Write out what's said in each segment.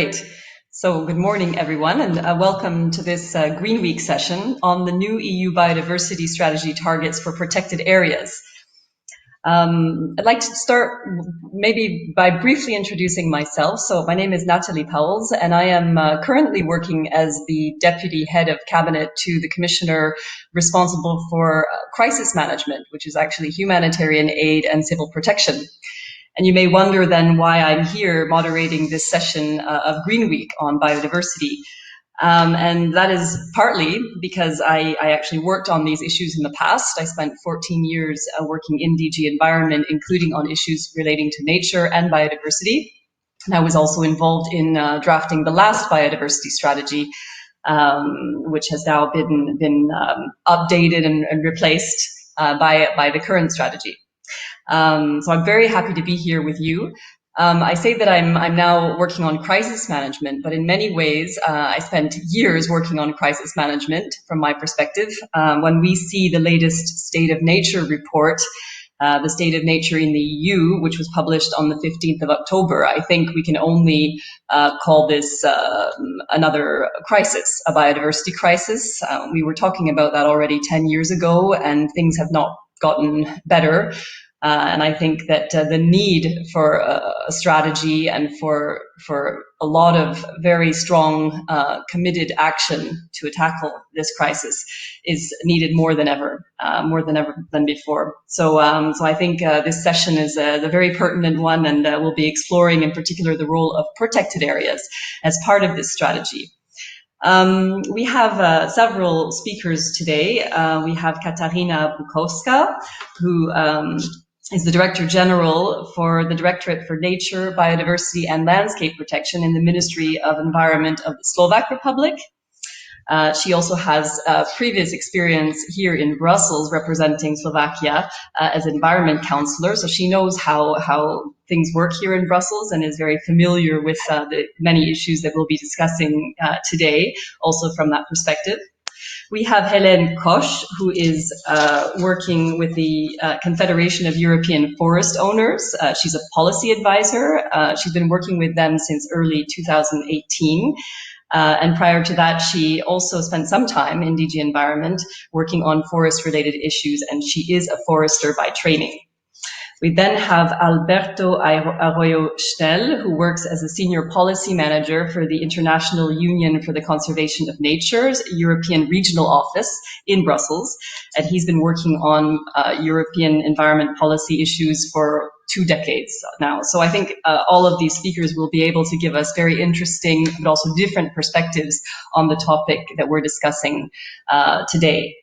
Great. So good morning, everyone, and welcome to this Green Week session on the new EU Biodiversity Strategy targets for protected areas. I'd like to start maybe by briefly introducing myself. So my name is Natalie Pauwels, and I am currently working as the Deputy Head of Cabinet to the Commissioner responsible for crisis management, which is actually humanitarian aid and civil protection. And you may wonder then why I'm here moderating this session of Green Week on biodiversity. And that is partly because I actually worked on these issues in the past. I spent 14 years working in DG Environment, including on issues relating to nature and biodiversity. And I was also involved in drafting the last biodiversity strategy, which has now been updated and replaced by the current strategy. So I'm very happy to be here with you. I say that I'm now working on crisis management, but in many ways, I spent years working on crisis management from my perspective. When we see the latest State of Nature report, the State of Nature in the EU, which was published on the 15th of October, I think we can only call this another crisis, a biodiversity crisis. We were talking about that already 10 years ago, and things have not gotten better. And I think that the need for a strategy and for a lot of very strong, committed action to tackle this crisis is needed more than ever than before. So I think this session is the very pertinent one, and we'll be exploring in particular the role of protected areas as part of this strategy. We have several speakers today. We have Katarína Butkovská, who is the Director General for the Directorate for Nature, Biodiversity and Landscape Protection in the Ministry of Environment of the Slovak Republic. She also has previous experience here in Brussels representing Slovakia as Environment Councillor, so she knows how things work here in Brussels and is very familiar with the many issues that we'll be discussing today, also from that perspective. We have Hélène Koch, who is working with the Confederation of European Forest Owners. She's a policy advisor. She's been working with them since early 2018. And prior to that, she also spent some time in DG Environment working on forest-related issues, and she is a forester by training. We then have Alberto Arroyo Schnell, who works as a senior policy manager for the International Union for the Conservation of Nature's European Regional Office in Brussels. And he's been working on European environment policy issues for 2 decades now. So I think all of these speakers will be able to give us very interesting but also different perspectives on the topic that we're discussing today.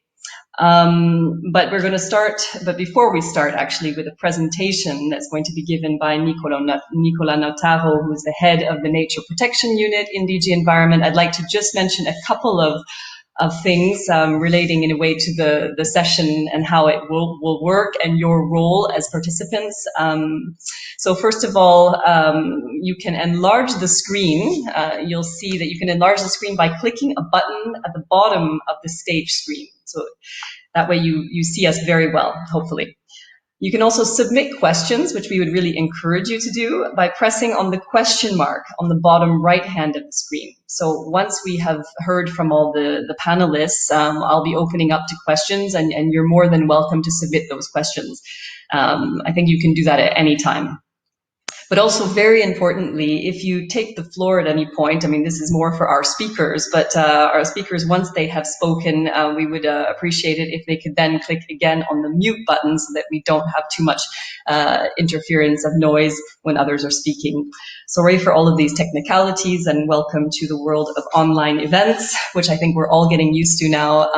But we're going to start, but before we start actually with a presentation that's going to be given by Nicola Notaro, who's the head of the Nature Protection Unit in DG Environment, I'd like to just mention a couple of things relating in a way to the session and how it will work and your role as participants. So first of all, you can enlarge the screen. You'll see that you can enlarge the screen by clicking a button at the bottom of the stage screen. So that way you see us very well, hopefully. You can also submit questions, which we would really encourage you to do by pressing on the question mark on the bottom right hand of the screen. So once we have heard from all the panelists, I'll be opening up to questions, and you're more than welcome to submit those questions. I think you can do that at any time. But also very importantly, if you take the floor at any point, I mean, this is more for our speakers, but our speakers, once they have spoken, we would appreciate it if they could then click again on the mute button so that we don't have too much interference of noise when others are speaking. Sorry for all of these technicalities, and welcome to the world of online events, which I think we're all getting used to now,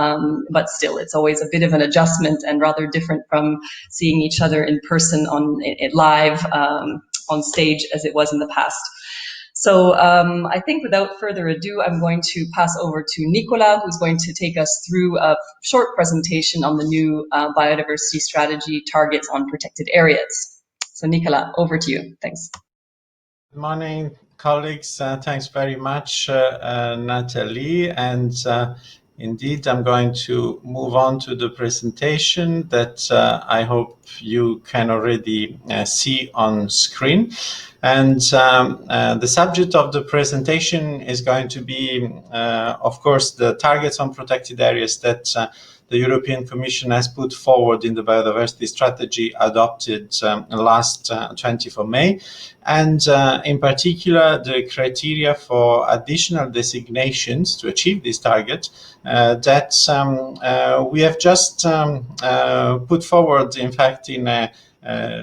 but still, it's always a bit of an adjustment and rather different from seeing each other in person live on stage as it was in the past. So I think without further ado, I'm going to pass over to Nicola, who's going to take us through a short presentation on the new biodiversity strategy targets on protected areas. So Nicola, over to you. Thanks. Good morning, colleagues. Thanks very much, Natalie. And Indeed, I'm going to move on to the presentation that I hope you can already see on screen. And the subject of the presentation is going to be, of course, the targets on protected areas that the European Commission has put forward in the biodiversity strategy adopted last 20th of May. And in particular, the criteria for additional designations to achieve this target that we have just put forward, in fact, in a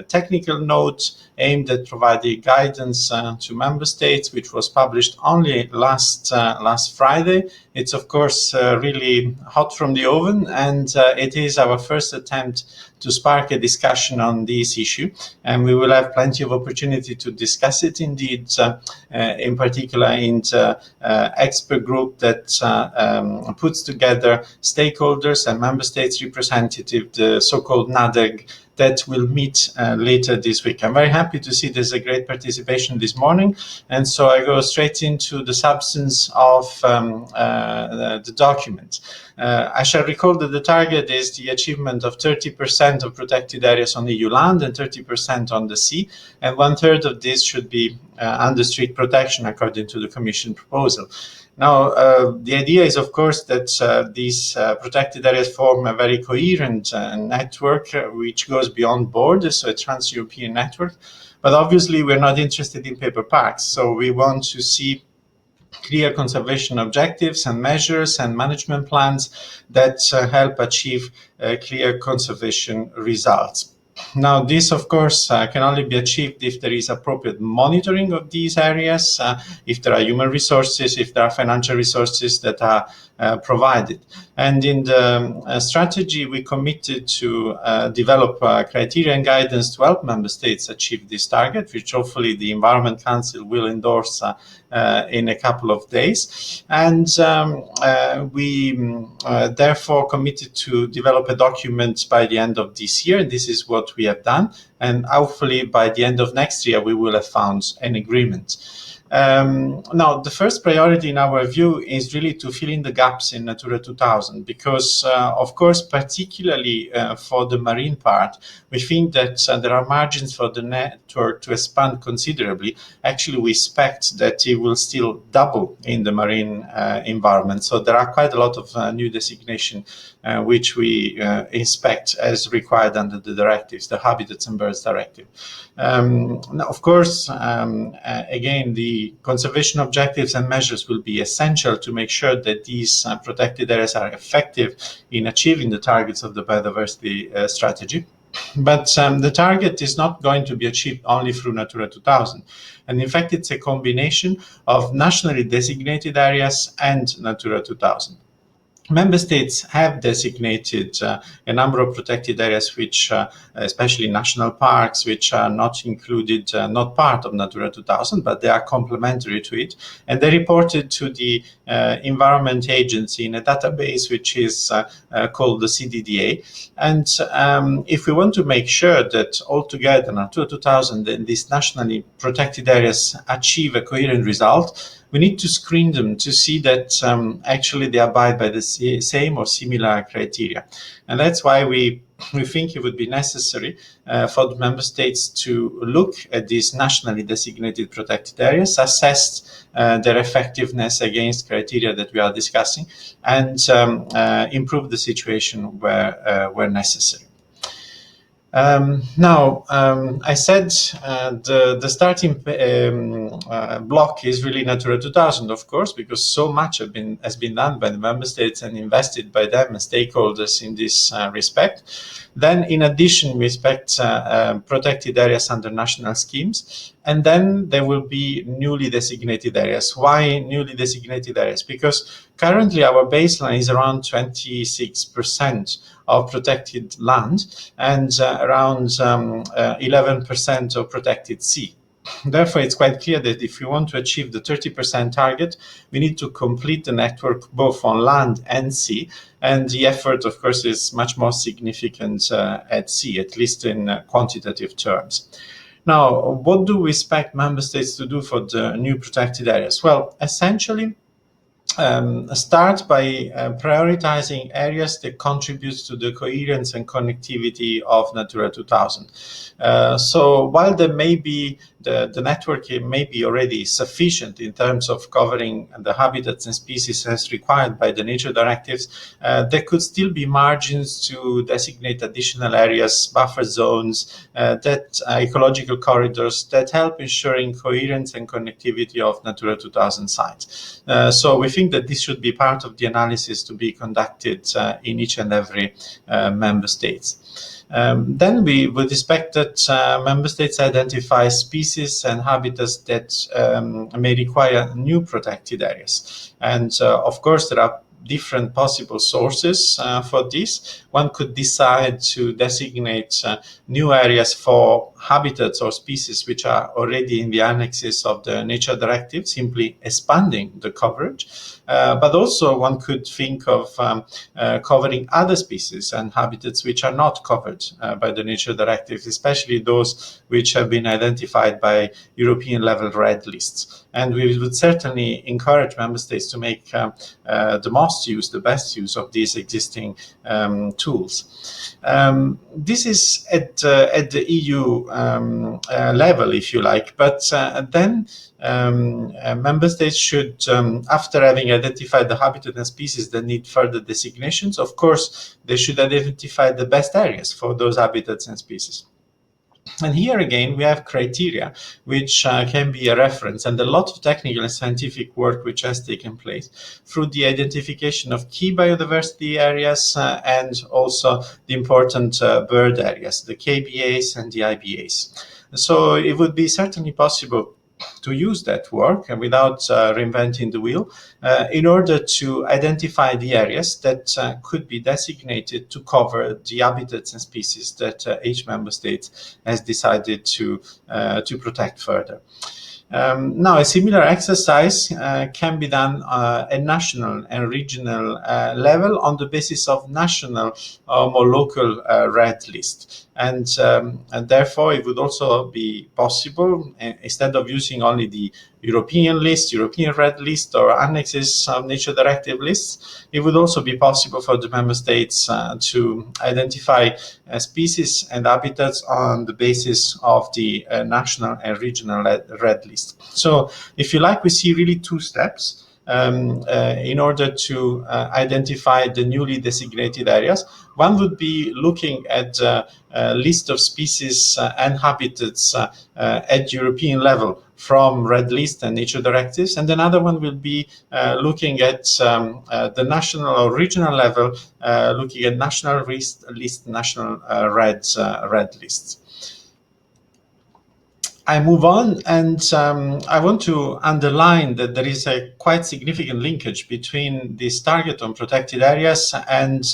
technical note aimed at providing guidance to member states, which was published only last Friday. It's of course really hot from the oven, and it is our first attempt to spark a discussion on this issue, and we will have plenty of opportunity to discuss it indeed, in particular in the expert group that puts together stakeholders and member states representatives, the so-called NADEG, that will meet later this week. I'm very happy to see there's a great participation this morning, and so I go straight into the substance of the document. I shall recall that the target is the achievement of 30% of protected areas on EU land and 30% on the sea, and 1/3 of this should be under strict protection according to the Commission proposal. Now, the idea is, of course, that these protected areas form a very coherent network which goes beyond borders, so a trans-European network. But obviously, we're not interested in paper parks, so we want to see clear conservation objectives and measures and management plans that help achieve clear conservation results. Now, this, of course, can only be achieved if there is appropriate monitoring of these areas, if there are human resources, if there are financial resources that are provided. And in the strategy, we committed to develop criteria and guidance to help member states achieve this target, which hopefully the Environment Council will endorse in a couple of days. And we therefore committed to develop a document by the end of this year. And this is what we have done. And hopefully by the end of next year, we will have found an agreement. Now, the first priority in our view is really to fill in the gaps in Natura 2000, because, of course, particularly for the marine part, we think that there are margins for the network to expand considerably. Actually, we expect that it will still double in the marine environment. So there are quite a lot of new designation which we expect as required under the directives, the Habitats and Birds Directive. Now, of course, again, the conservation objectives and measures will be essential to make sure that these protected areas are effective in achieving the targets of the biodiversity strategy. But the target is not going to be achieved only through Natura 2000. And in fact, it's a combination of nationally designated areas and Natura 2000. Member states have designated a number of protected areas, which, especially national parks, which are not included, not part of Natura 2000, but they are complementary to it. And they reported to the Environment Agency in a database, which is called the CDDA. And if we want to make sure that altogether Natura 2000 and these nationally protected areas achieve a coherent result, we need to screen them to see that actually they abide by the same or similar criteria. And that's why we think it would be necessary for the member states to look at these nationally designated protected areas, assess their effectiveness against criteria that we are discussing, and improve the situation where necessary. Now, I said the starting block is really Natura 2000, of course, because so much has been done by the member states and invested by them and stakeholders in this respect. Then, in addition, we expect protected areas under national schemes. And then there will be newly designated areas. Why newly designated areas? Because currently our baseline is around 26% of protected land and around 11% of protected sea. Therefore, it's quite clear that if we want to achieve the 30% target, we need to complete the network both on land and sea. And the effort, of course, is much more significant at sea, at least in quantitative terms. Now, what do we expect member states to do for the new protected areas? Well, essentially, start by prioritizing areas that contribute to the coherence and connectivity of Natura 2000. So while there may be the network may be already sufficient in terms of covering the habitats and species as required by the nature directives, there could still be margins to designate additional areas, buffer zones, that ecological corridors that help ensuring coherence and connectivity of Natura 2000 sites. So we think that this should be part of the analysis to be conducted in each and every member states. Then we would expect that member states identify species and habitats that may require new protected areas. And of course, there are different possible sources for this. One could decide to designate new areas for habitats or species which are already in the annexes of the nature directive, simply expanding the coverage. But also one could think of covering other species and habitats which are not covered by the nature directive, especially those which have been identified by European level red lists. And we would certainly encourage member states to make the best use of these existing tools. This is at the EU level, if you like, but then member states should, after having identified the habitat and species that need further designations, of course, they should identify the best areas for those habitats and species. And here again, we have criteria which can be a reference, and a lot of technical and scientific work which has taken place through the identification of key biodiversity areas and also the important bird areas, the KBAs and the IBAs. So it would be certainly possible to use that work without reinventing the wheel in order to identify the areas that could be designated to cover the habitats and species that each member state has decided to protect further. Now, a similar exercise can be done at national and regional level on the basis of national or local red list. And therefore, it would also be possible, instead of using only the European list, European red list, or annexes of nature directive lists, it would also be possible for the member states to identify species and habitats on the basis of the national and regional red list. So, if you like, we see really two steps in order to identify the newly designated areas. One would be looking at a list of species and habitats at European level from red list and nature directives, and another one will be looking at the national or regional level, looking at national list, national red lists. I move on, and I want to underline that there is a quite significant linkage between this target on protected areas and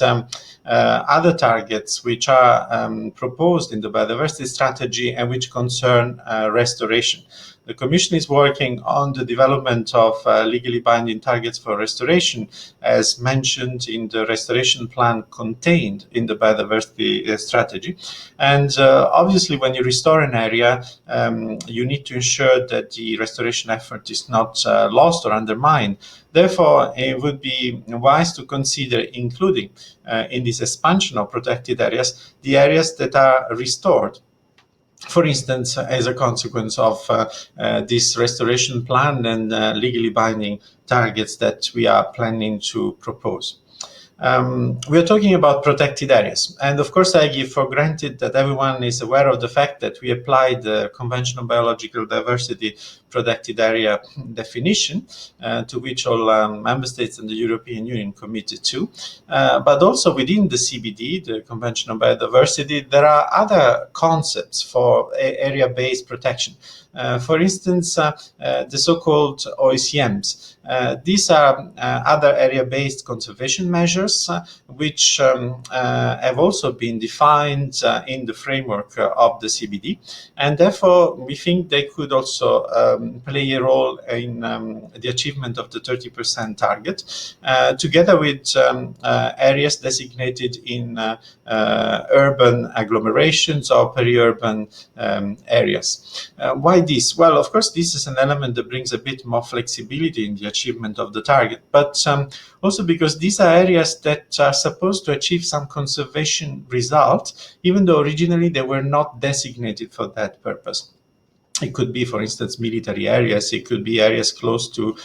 other targets which are proposed in the biodiversity strategy and which concern restoration. The Commission is working on the development of legally binding targets for restoration, as mentioned in the restoration plan contained in the biodiversity strategy. And obviously, when you restore an area, you need to ensure that the restoration effort is not lost or undermined. Therefore, it would be wise to consider including in this expansion of protected areas the areas that are restored, for instance, as a consequence of this restoration plan and legally binding targets that we are planning to propose. We are talking about protected areas. And of course, I give for granted that everyone is aware of the fact that we applied the Convention on Biological Diversity protected area definition, to which all member states and the European Union committed to. But also within the CBD, the Convention on Biodiversity, there are other concepts for area-based protection. For instance, the so-called OECMs. These are other area-based conservation measures which have also been defined in the framework of the CBD, and therefore we think they could also play a role in the achievement of the 30% target, together with areas designated in urban agglomerations or peri-urban areas. Why this? Well, of course, this is an element that brings a bit more flexibility in the achievement of the target, but also because these are areas that are supposed to achieve some conservation result, even though originally they were not designated for that purpose. It could be, for instance, military areas. It could be areas close to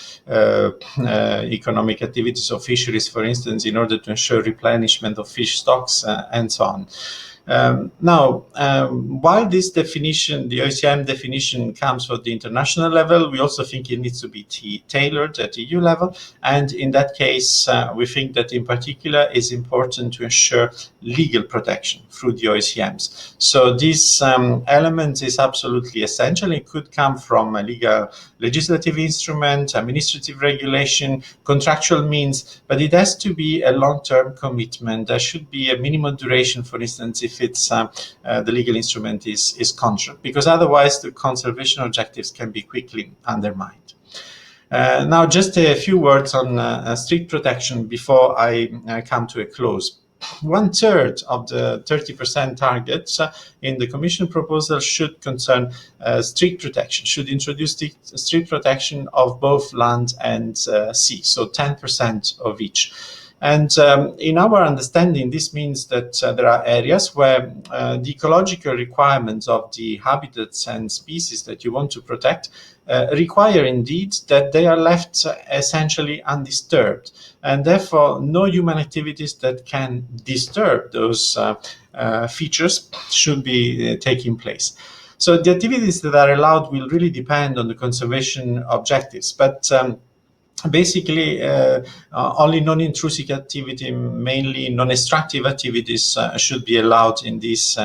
economic activities of fisheries, for instance, in order to ensure replenishment of fish stocks and so on. Now, while this definition, the OCM definition, comes from the international level, we also think it needs to be tailored at EU level. And in that case, we think that in particular it's important to ensure legal protection through the OCMs. So this element is absolutely essential. It could come from a legal legislative instrument, administrative regulation, contractual means, but it has to be a long-term commitment. There should be a minimum duration, for instance, if it's the legal instrument is contract, because otherwise the conservation objectives can be quickly undermined. Now, just a few words on strict protection before I come to a close. 1/3 of the 30% targets in the Commission proposal should concern strict protection, should introduce strict protection of both land and sea, so 10% of each. And in our understanding, this means that there are areas where the ecological requirements of the habitats and species that you want to protect require indeed that they are left essentially undisturbed, and therefore no human activities that can disturb those features should be taking place. So the activities that are allowed will really depend on the conservation objectives, but basically, only non-intrusive activity, mainly non-extractive activities, should be allowed in these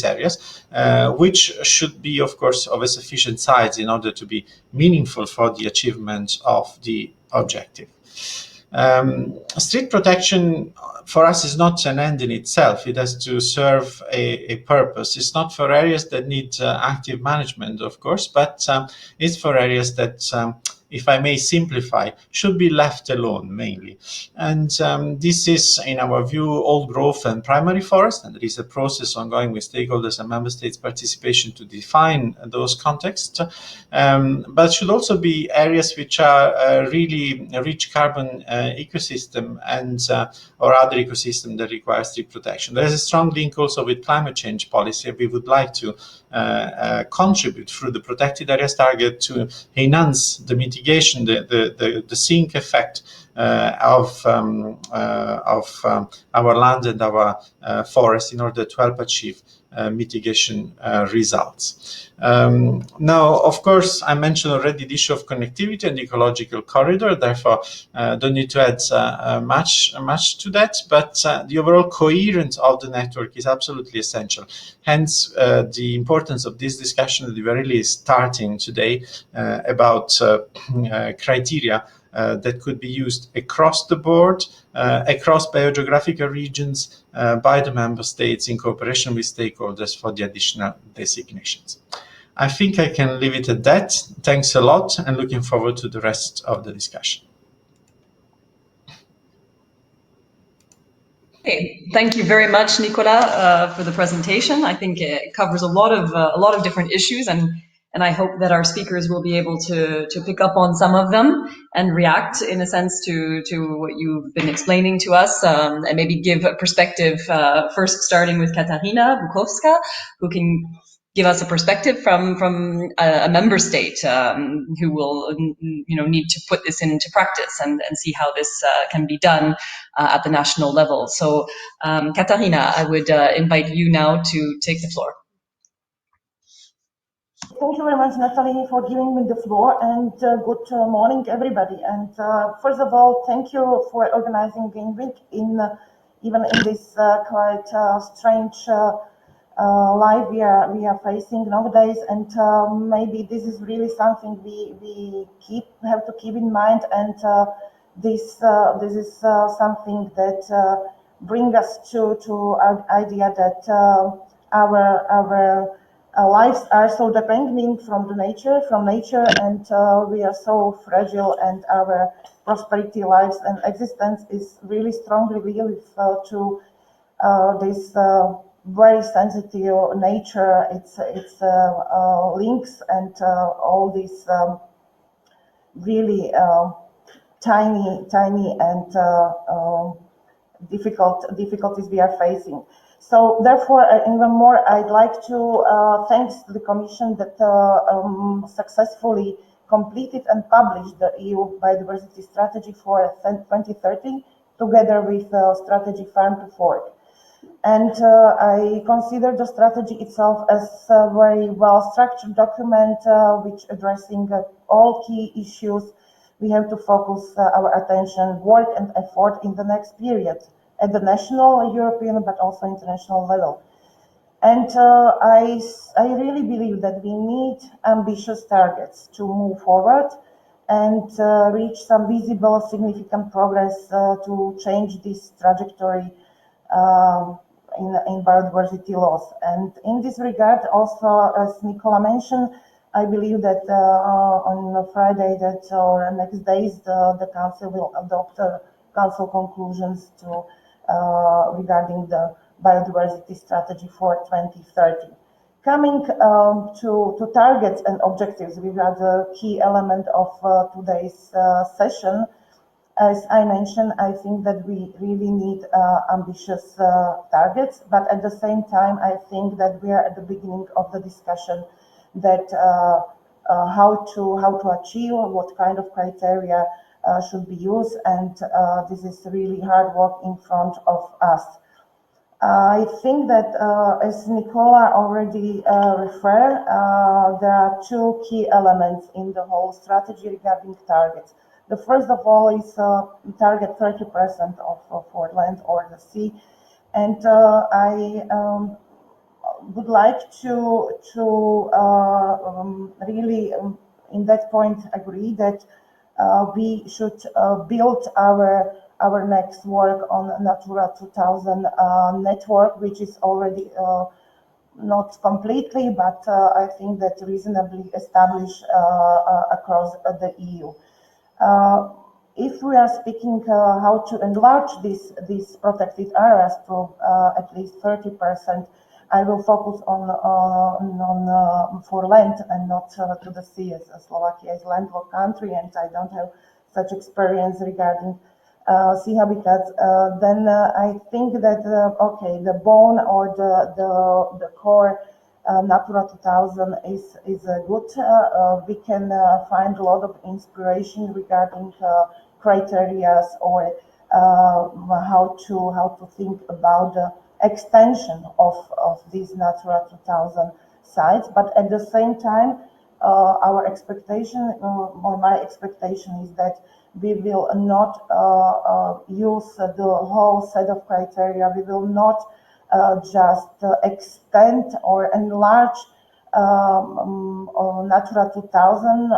areas, which should be, of course, of a sufficient size in order to be meaningful for the achievement of the objective. Strict protection for us is not an end in itself. It has to serve a purpose. It's not for areas that need active management, of course, but it's for areas that, if I may simplify, should be left alone mainly. And this is, in our view, old growth and primary forest, and there is a process ongoing with stakeholders and member states' participation to define those contexts, but should also be areas which are really rich carbon ecosystem and or other ecosystem that require strict protection. There is a strong link also with climate change policy. We would like to contribute through the protected areas target to enhance the mitigation, the sink effect of our land and our forests in order to help achieve mitigation results. Now, of course, I mentioned already the issue of connectivity and ecological corridor, therefore don't need to add much to that, but the overall coherence of the network is absolutely essential. Hence, the importance of this discussion that we're really starting today about criteria that could be used across the board, across biogeographical regions, by the member states in cooperation with stakeholders for the additional designations. I think I can leave it at that. Thanks a lot, and looking forward to the rest of the discussion. Okay, thank you very much, Nicola, for the presentation. I think it covers a lot of different issues, and I hope that our speakers will be able to pick up on some of them and react, in a sense, to what you've been explaining to us, and maybe give a perspective, first starting with Katarína Butkovská, who can give us a perspective from a member state who will need to put this into practice and see how this can be done at the national level. So Katarína, I would invite you now to take the floor. Thank you very much, Natalie, for giving me the floor, and good morning, everybody. And first of all, thank you for organizing Green Week even in this quite strange life we are facing nowadays. And maybe this is really something we have to keep in mind. And this is something that brings us to an idea that our lives are so depending from nature, and we are so fragile, and our prosperity, lives, and existence is really strongly linked to this very sensitive nature, its links and all these really tiny and difficulties we are facing. So therefore, even more, I'd like to thanks to the Commission that successfully completed and published the EU Biodiversity Strategy for 2030, together with strategy Farm to Fork. And I consider the strategy itself as a very well-structured document which addressing all key issues we have to focus our attention, work and effort in the next period at the national, European, but also international level. And I really believe that we need ambitious targets to move forward and reach some visible, significant progress to change this trajectory in biodiversity loss. And in this regard, also, as Nicola mentioned, I believe that on Friday or next days, the Council will adopt Council conclusions to regarding the biodiversity strategy for 2030. Coming to targets and objectives, which are the key element of today's session. As I mentioned, I think that we really need ambitious targets, but at the same time, I think that we are at the beginning of the discussion that how to achieve, what kind of criteria should be used, and this is really hard work in front of us. I think that, as Nicola already referred, there are two key elements in the whole strategy regarding targets. The first of all is target 30% of for land or the sea, and I would like to really in that point agree that we should build our next work on Natura 2000 network, which is already not completely, but I think that reasonably established across the EU. If we are speaking how to enlarge these protected areas to at least 30%, I will focus on for land and not to the sea, as Slovakia is a landlocked country and I don't have such experience regarding sea habitats. Then I think that okay, the bone or the core Natura 2000 is good. We can find a lot of inspiration regarding criteria or how to think about the extension of these Natura 2000 sites, but at the same time, our expectation or my expectation is that we will not use the whole set of criteria. We will not just extend or enlarge Natura 2000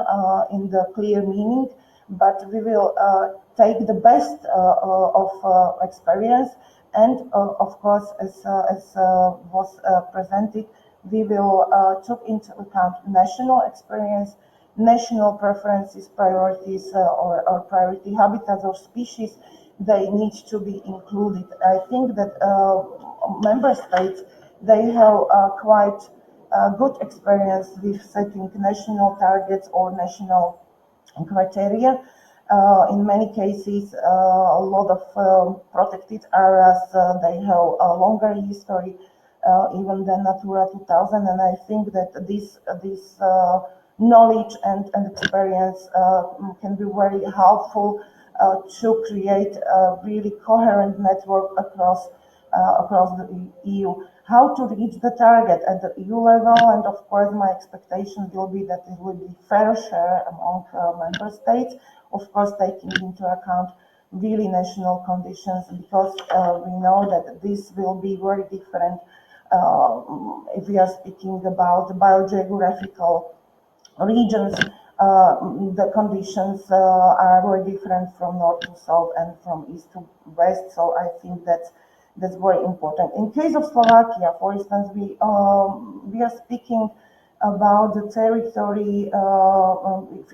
in the clear meaning, but we will take the best of experience. And of course, as was presented, we will take into account national experience, national preferences, priorities, or priority habitats or species. They need to be included. I think that member states, they have quite good experience with setting national targets or national criteria. In many cases, a lot of protected areas, they have a longer history, even than Natura 2000, and I think that this knowledge and experience can be very helpful to create a really coherent network across the EU. How to reach the target at the EU level, and of course my expectation will be that it will be fair share among member states, of course taking into account really national conditions, because we know that this will be very different if we are speaking about biogeographical regions. The conditions are very different from north to south and from east to west, so I think that's very important. In case of Slovakia, for instance, we are speaking about the territory.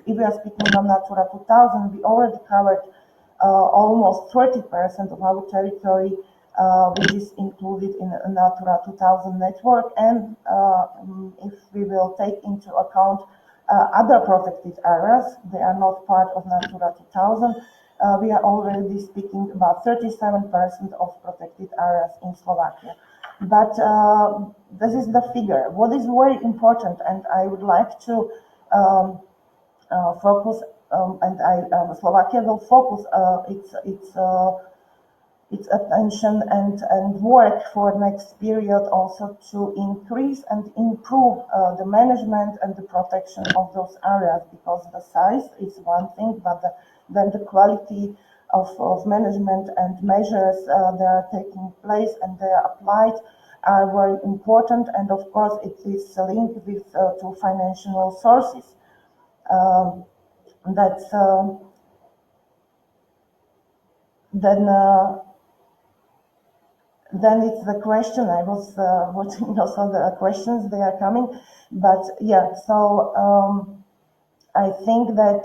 If we are speaking on Natura 2000, we already covered almost 30% of our territory which is included in a Natura 2000 network, and if we will take into account other protected areas, they are not part of Natura 2000. We are already speaking about 37% of protected areas in Slovakia. But this is the figure. What is very important, and I would like to focus, Slovakia will focus its attention and work for next period also to increase and improve the management and the protection of those areas, because the size is one thing, but then the quality of management and measures that are taking place and they are applied are very important, and of course it is linked with to financial sources. Then it's the question. I was watching also the questions, they are coming, but yeah, so I think that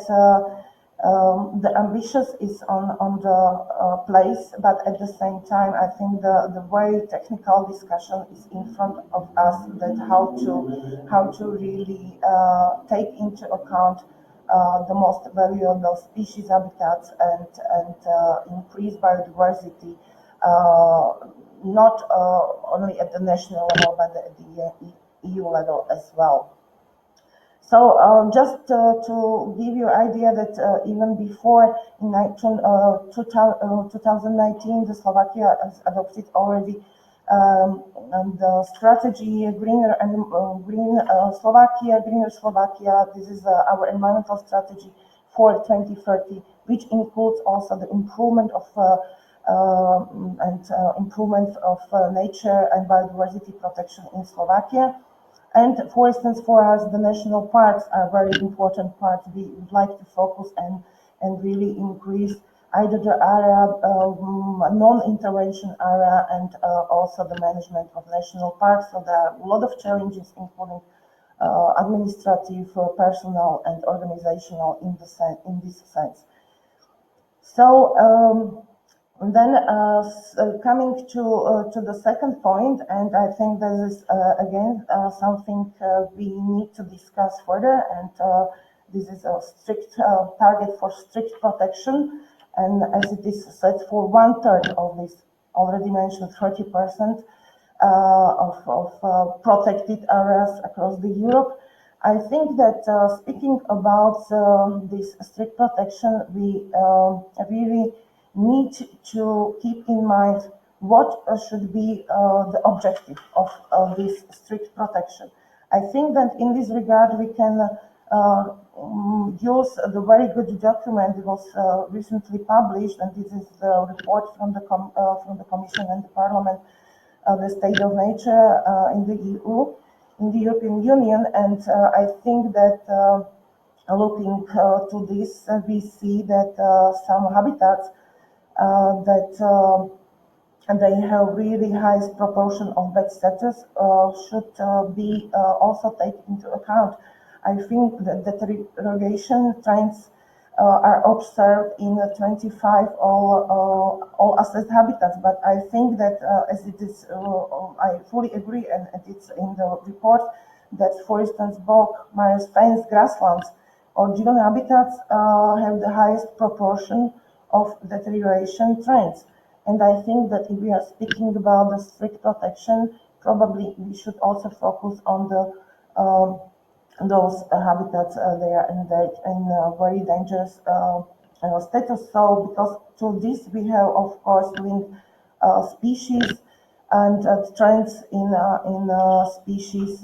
the ambitious is on the place, but at the same time, I think the very technical discussion is in front of us, that how to really take into account the most valuable species habitats and increase biodiversity, not only at the national level, but at the EU level as well. So just to give you an idea that even before in 2019, the Slovakia has adopted already the strategy greener Slovakia. This is our environmental strategy for 2030, which includes also the improvement of nature and biodiversity protection in Slovakia. And for instance, for us, the national parks are a very important part. We would like to focus and really increase either the area, non-intervention area, and also the management of national parks. So there are a lot of challenges, including administrative, personnel, and organizational in this sense. So then coming to the second point, and I think this is again something we need to discuss further, and this is a strict target for strict protection, and as it is set for 1/3 of this already mentioned 30% of protected areas across the Europe. I think that speaking about this strict protection, we really need to keep in mind what should be the objective of this strict protection. I think that in this regard we can use the very good document that was recently published, and this is the report from the Commission and the Parliament, the state of nature in the EU, in the European Union, and I think that looking to this, we see that some habitats and they have really highest proportion of bad status should be also taken into account. I think that deterioration trends are observed in 25 all assessed habitats, but I think that as it is, I fully agree, and it's in the report, that for instance, bog, mares, fens, grasslands, or given habitats have the highest proportion of deterioration trends. And I think that if we are speaking about the strict protection, probably we should also focus on the those habitats they are in very dangerous status. So because to this we have of course linked species, and trends in species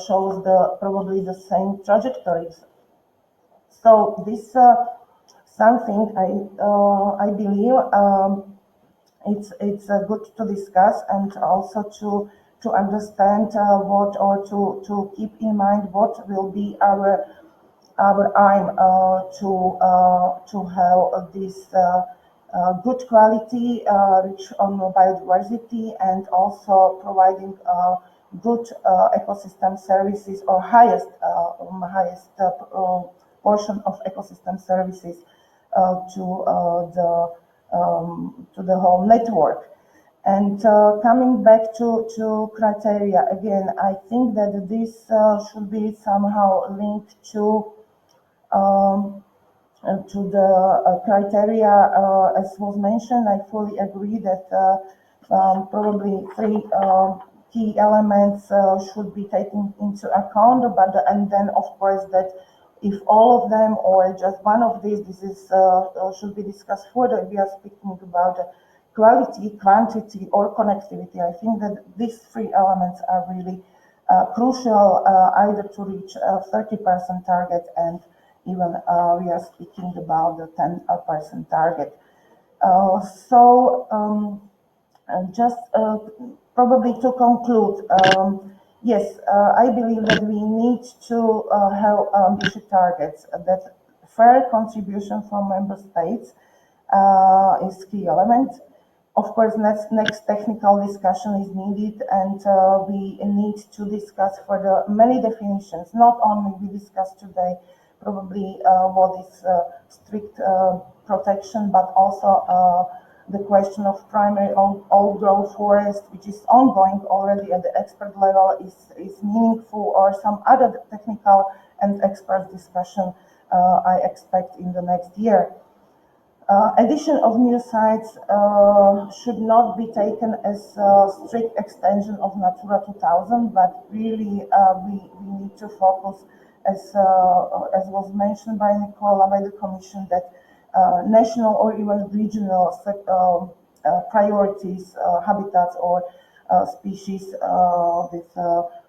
shows probably the same trajectories. So this something I believe it's good to discuss, and also to understand what, or to keep in mind what will be our aim to have this good quality, rich on biodiversity, and also providing good ecosystem services, or highest portion of ecosystem services to the whole network. And coming back to criteria, again, I think that this should be somehow linked to the criteria, as was mentioned. I fully agree that probably three key elements should be taken into account, and then of course that if all of them or just one of these, this is should be discussed further. We are speaking about quality, quantity, or connectivity. I think that these three elements are really crucial either to reach a 30% target, and even we are speaking about the 10% target. Just probably to conclude, yes, I believe that we need to have ambitious targets. That fair contribution from member states is key element. Of course, next technical discussion is needed, and we need to discuss further many definitions. Not only we discussed today probably what is strict protection, but also the question of primary old-growth forest, which is ongoing already at the expert level, is meaningful, or some other technical and expert discussion I expect in the next year. Addition of new sites should not be taken as a strict extension of Natura 2000, but really we need to focus, as was mentioned by Nicola, by the Commission, that national or even regional priorities, habitats or species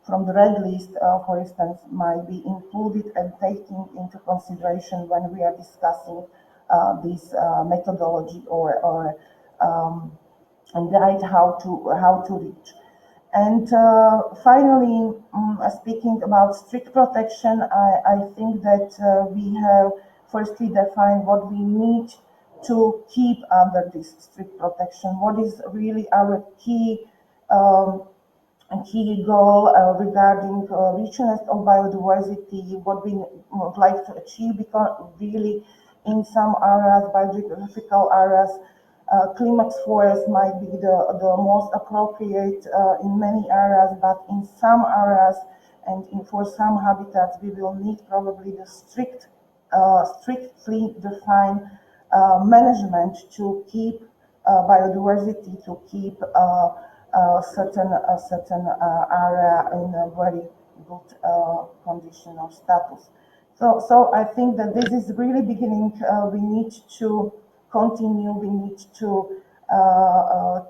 from the red list, for instance, might be included and taken into consideration when we are discussing this methodology or guide how to reach. And finally, speaking about strict protection, I think that we have firstly defined what we need to keep under this strict protection. What is really our key goal regarding richness of biodiversity, what we would like to achieve, because really in some areas, biogeographical areas, climax forest might be the most appropriate in many areas, but in some areas and for some habitats, we will need probably the strictly defined management to keep biodiversity, to keep a certain area in a very good condition or status. So I think that this is really beginning. We need to continue. We need to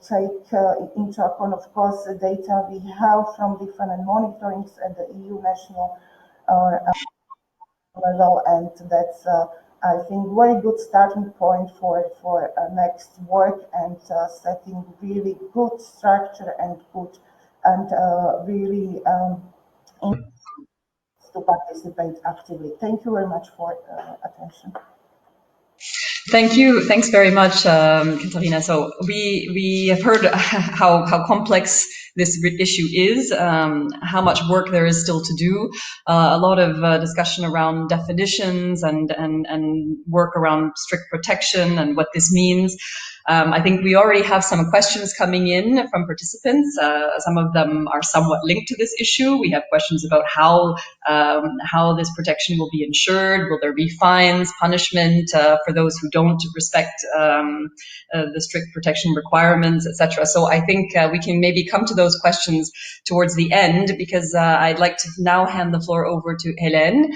take into account, of course, the data we have from different monitorings at the EU national level, and that's I think very good starting point for next work, and setting really good structure and good and really to participate actively. Thank you very much for attention. Thank you. Thanks very much, Katarína. So we have heard how complex this issue is, how much work there is still to do, a lot of discussion around definitions and work around strict protection and what this means. I think we already have some questions coming in from participants. Some of them are somewhat linked to this issue. We have questions about how this protection will be ensured. Will there be fines, punishment for those who don't respect the strict protection requirements, etc. So I think we can maybe come to those questions towards the end, because I'd like to now hand the floor over to Hélène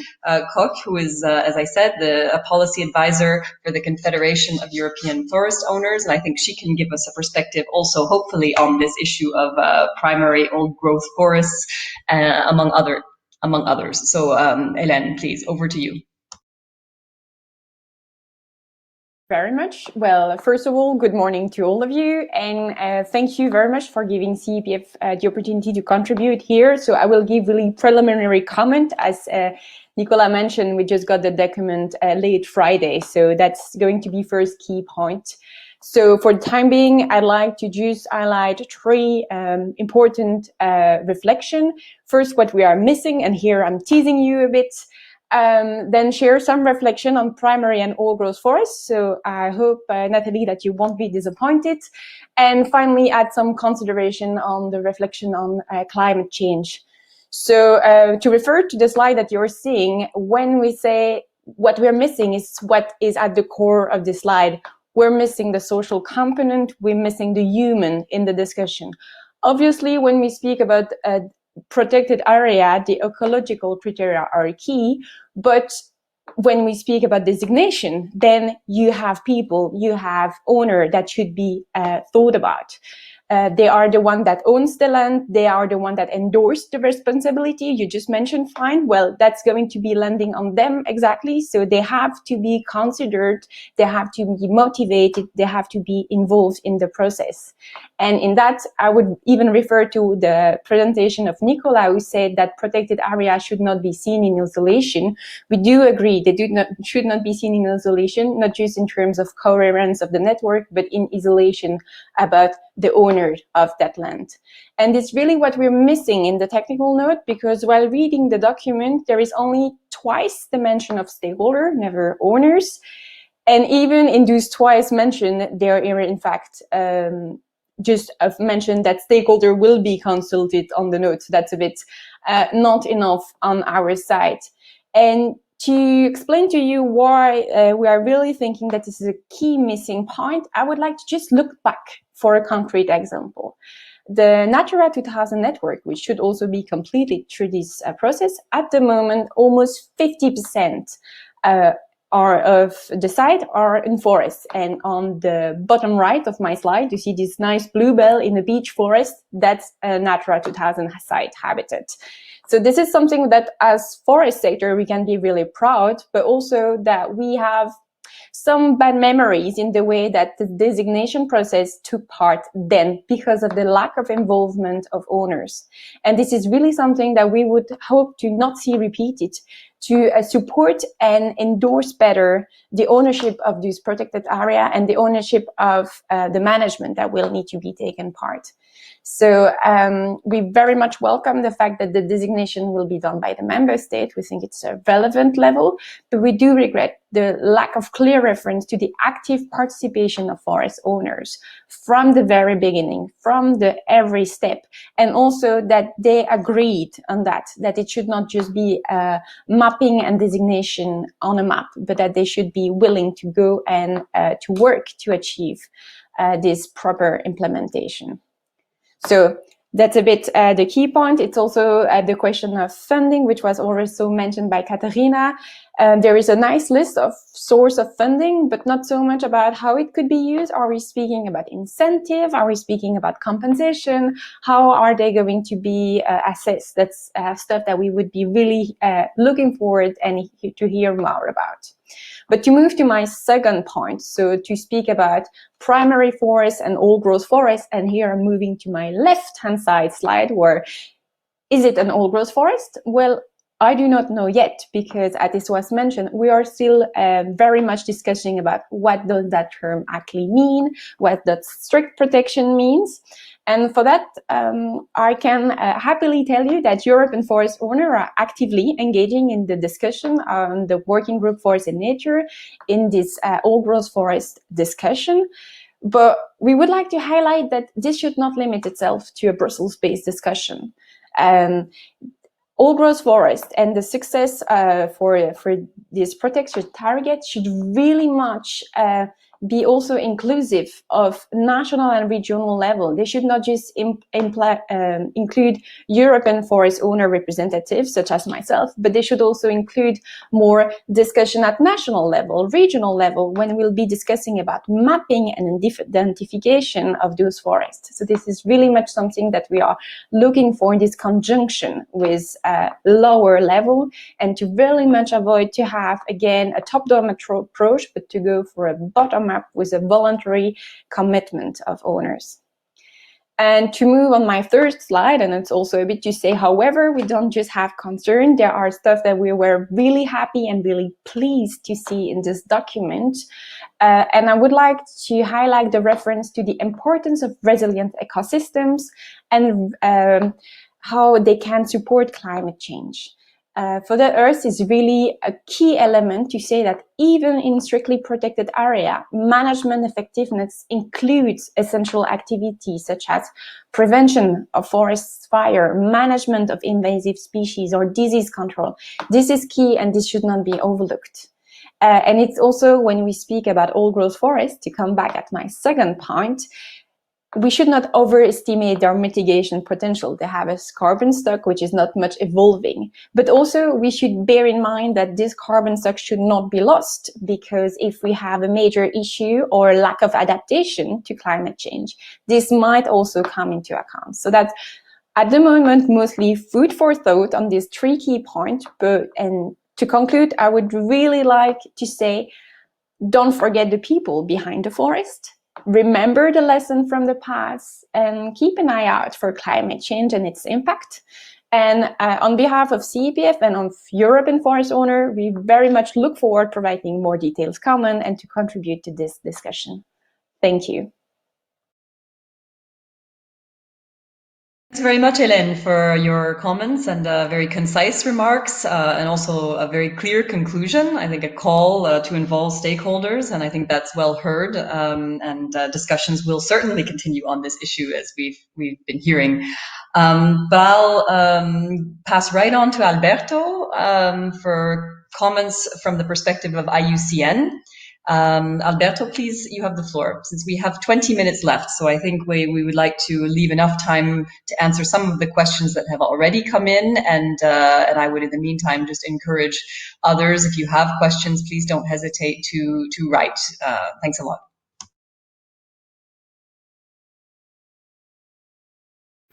Koch, who is, as I said, a policy advisor for the Confederation of European Forest Owners. And I think she can give us a perspective also, hopefully, on this issue of primary old growth forests, among others. So Hélène, please, over to you. Very much. Well, first of all, good morning to all of you, and thank you very much for giving CEPF the opportunity to contribute here. So I will give really preliminary comment. As Nicola mentioned, we just got the document late Friday, so that's going to be first key point. So for the time being, I'd like to just highlight three important reflection. First, what we are missing, and here I'm teasing you a bit. then share some reflection on primary and old growth forests. So I hope, Natalie, that you won't be disappointed. And finally, add some consideration on the reflection on climate change. So to refer to the slide that you're seeing, when we say what we're missing is what is at the core of the slide. We're missing the social component, we're missing the human in the discussion. Obviously, when we speak about a protected area, the ecological criteria are key, but when we speak about designation, then you have people, you have owner that should be thought about. They are the one that owns the land. They are the one that endorse the responsibility. You just mentioned fine. Well, that's going to be landing on them exactly. So they have to be considered. They have to be motivated. They have to be involved in the process. And in that, I would even refer to the presentation of Nicola, who said that protected areas should not be seen in isolation. We do agree they should not be seen in isolation, not just in terms of coherence of the network, but in isolation about the owner of that land. And it's really what we're missing in the technical note, because while reading the document, there is only twice the mention of stakeholder, never owners. And even in those twice mentioned, there are in fact just mentioned that stakeholder will be consulted on the notes. That's a bit not enough on our side. And to explain to you why we are really thinking that this is a key missing point, I would like to just look back for a concrete example. The Natura 2000 network, which should also be completed through this process, at the moment, almost 50% of the site are in forests. And on the bottom right of my slide, you see this nice bluebell in the beech forest. That's a Natura 2000 site habitat. So this is something that as forest sector, we can be really proud, but also that we have some bad memories in the way that the designation process took part then because of the lack of involvement of owners. And this is really something that we would hope to not see repeated, to support and endorse better the ownership of this protected area and the ownership of the management that will need to be taken part. So we very much welcome the fact that the designation will be done by the member state. We think it's a relevant level, but we do regret the lack of clear reference to the active participation of forest owners from the very beginning, from the every step, and also that they agreed on that it should not just be mapping and designation on a map, but that they should be willing to go and to work to achieve this proper implementation. So that's a bit the key point. It's also the question of funding, which was also mentioned by Katarína. There is a nice list of source of funding, but not so much about how it could be used. Are we speaking about incentive? Are we speaking about compensation? How are they going to be assessed? That's stuff that we would be really looking forward and to hear more about. But to move to my second point, so to speak about primary forests and old growth forests, and here I'm moving to my left-hand side slide, where is it an old growth forest? Well, I do not know yet, because as this was mentioned, we are still very much discussing about what does that term actually mean, what that strict protection means. And for that, I can happily tell you that European forest owners are actively engaging in the discussion on the working group Forest and Nature in this old growth forest discussion. But we would like to highlight that this should not limit itself to a Brussels-based discussion. Old growth forest and the success for this protection target should really much be also inclusive of national and regional level. They should not just include European forest owner representatives, such as myself, but they should also include more discussion at national level, regional level, when we'll be discussing about mapping and identification of those forests. So this is really much something that we are looking for in this conjunction with lower level, and to really much avoid to have, again, a top-down approach, but to go for a bottom-up with a voluntary commitment of owners. And to move on my third slide, and it's also a bit to say, however, we don't just have concern. There are stuff that we were really happy and really pleased to see in this document. And I would like to highlight the reference to the importance of resilient ecosystems and how they can support climate change. for the earth is really a key element to say that even in strictly protected area, management effectiveness includes essential activities such as prevention of forest fire, management of invasive species, or disease control. This is key and this should not be overlooked. And it's also when we speak about old growth forests, to come back at my second point, we should not overestimate their mitigation potential. They have a carbon stock which is not much evolving. But also we should bear in mind that this carbon stock should not be lost, because if we have a major issue or lack of adaptation to climate change, this might also come into account. So that's at the moment mostly food for thought on these three key points. And to conclude, I would really like to say, don't forget the people behind the forest. Remember the lesson from the past and keep an eye out for climate change and its impact. And on behalf of CEPF and of European forest owner, we very much look forward to providing more details comment and to contribute to this discussion. Thank you. Thanks very much, Hélène, for your comments and very concise remarks, and also a very clear conclusion. I think a call to involve stakeholders, and I think that's well heard. And discussions will certainly continue on this issue, as we've been hearing. But I'll pass right on to Alberto for comments from the perspective of IUCN. Alberto, please, you have the floor, since we have 20 minutes left. So I think we would like to leave enough time to answer some of the questions that have already come in. And I would, in the meantime, just encourage others, if you have questions, please don't hesitate to write. Thanks a lot.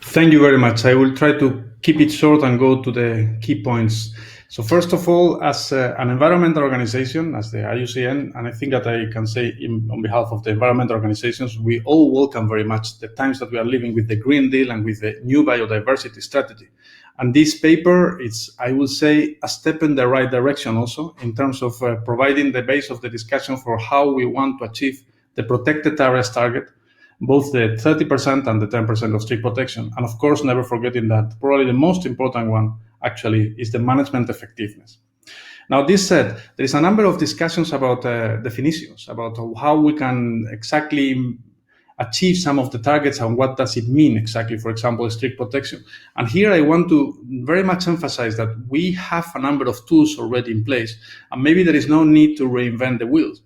Thank you very much. I will try to keep it short and go to the key points. So first of all, as an environmental organization, as the IUCN, and I think that I can say on behalf of the environmental organizations, we all welcome very much the times that we are living with the Green Deal and with the new biodiversity strategy. And this paper is, I will say, a step in the right direction also in terms of providing the base of the discussion for how we want to achieve the protected areas target, both the 30% and the 10% of strict protection. And of course, never forgetting that probably the most important one actually is the management effectiveness. Now, this said, there is a number of discussions about definitions, about how we can exactly achieve some of the targets and what does it mean exactly, for example, strict protection. And here I want to very much emphasize that we have a number of tools already in place, and maybe there is no need to reinvent the wheels.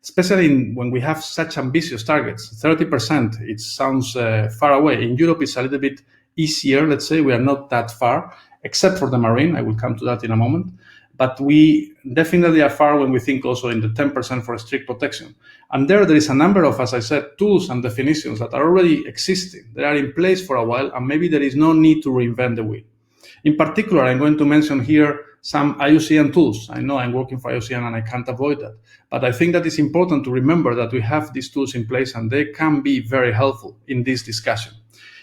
Especially when we have such ambitious targets, 30%, it sounds far away. In Europe, it's a little bit easier, let's say, we are not that far, except for the marine, I will come to that in a moment. But we definitely are far when we think also in the 10% for strict protection. And there is a number of, as I said, tools and definitions that are already existing. They are in place for a while, and maybe there is no need to reinvent the wheel. In particular, I'm going to mention here some IUCN tools. I know I'm working for IUCN and I can't avoid that. But I think that it's important to remember that we have these tools in place and they can be very helpful in this discussion.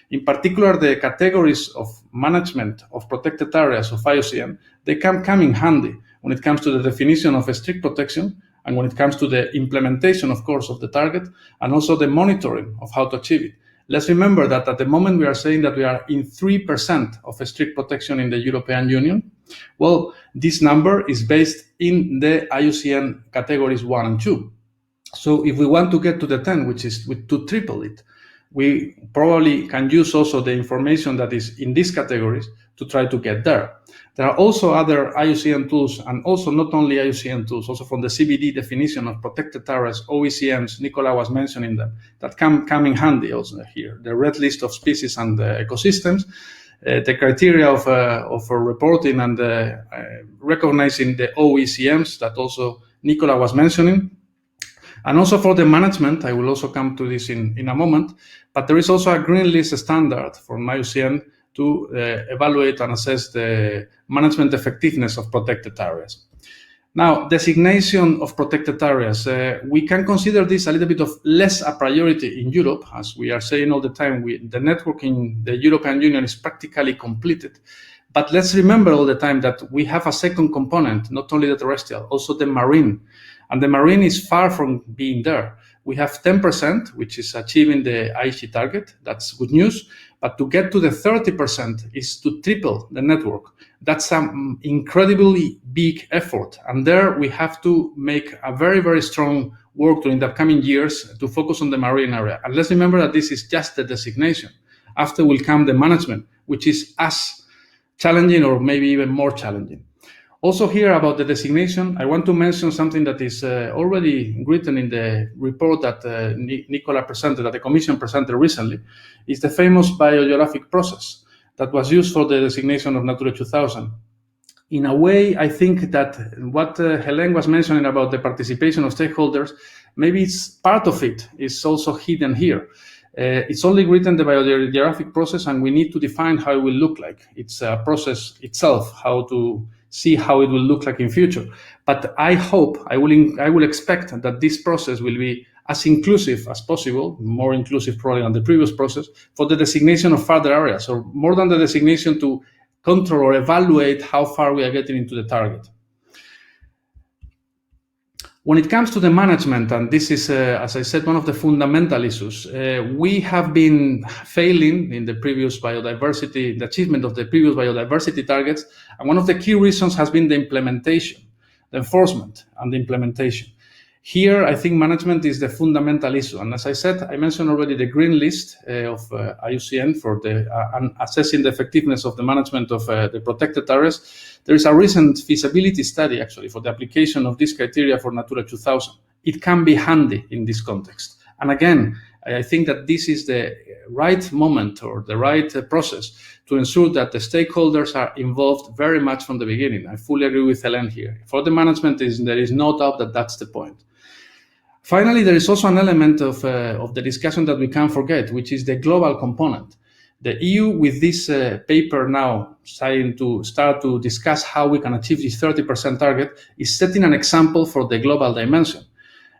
In particular, the categories of management of protected areas of IUCN, they can come in handy when it comes to the definition of a strict protection and when it comes to the implementation, of course, of the target and also the monitoring of how to achieve it. Let's remember that at the moment we are saying that we are in 3% of a strict protection in the European Union. Well, this number is based in the IUCN categories 1 and 2. So if we want to get to the 10, which is to triple it, we probably can use also the information that is in these categories to try to get there. There are also other IUCN tools, and also not only IUCN tools, also from the CBD definition of protected areas, OECMs, Nicola was mentioning them, that can come in handy also here. The red list of species and ecosystems, the criteria of reporting and recognizing the OECMs that also Nicola was mentioning. And also for the management, I will also come to this in a moment, but there is also a green list standard from IUCN to evaluate and assess the management effectiveness of protected areas. Now, designation of protected areas, we can consider this a little bit of less a priority in Europe, as we are saying all the time, the network in the European Union is practically completed. But let's remember all the time that we have a second component, not only the terrestrial, also the marine. And the marine is far from being there. we have 10%, which is achieving the Aichi target. That's good news. But to get to the 30% is to triple the network. That's some incredibly big effort. And there we have to make a very, very strong work during the upcoming years to focus on the marine area. And let's remember that this is just the designation. After will come the management, which is as challenging or maybe even more challenging. Also here about the designation, I want to mention something that is already written in the report that Nicola presented, that the Commission presented recently, is the famous biogeographic process that was used for the designation of Natura 2000. In a way, I think that what Hélène was mentioning about the participation of stakeholders, maybe it's part of it is also hidden here. It's only written the biogeographic process, and we need to define how it will look like. It's a process itself, how to see how it will look like in future. But I hope, I will expect that this process will be as inclusive as possible, more inclusive probably than the previous process, for the designation of further areas, or more than the designation to control or evaluate how far we are getting into the target. When it comes to the management, and this is, as I said, one of the fundamental issues, we have been failing in the previous biodiversity, the achievement of the previous biodiversity targets, and one of the key reasons has been the implementation, the enforcement and the implementation. Here, I think management is the fundamental issue, and as I said, I mentioned already the green list of Iucn for the assessing the effectiveness of the management of the protected areas. There is a recent feasibility study, actually, for the application of this criteria for Natura 2000. It can be handy in this context. And again, I think that this is the right moment or the right process to ensure that the stakeholders are involved very much from the beginning. I fully agree with Hélène here. For the management, there is no doubt that that's the point. Finally, there is also an element of the discussion that we can't forget, which is the global component. The EU, with this paper now, trying to start to discuss how we can achieve this 30% target, is setting an example for the global dimension.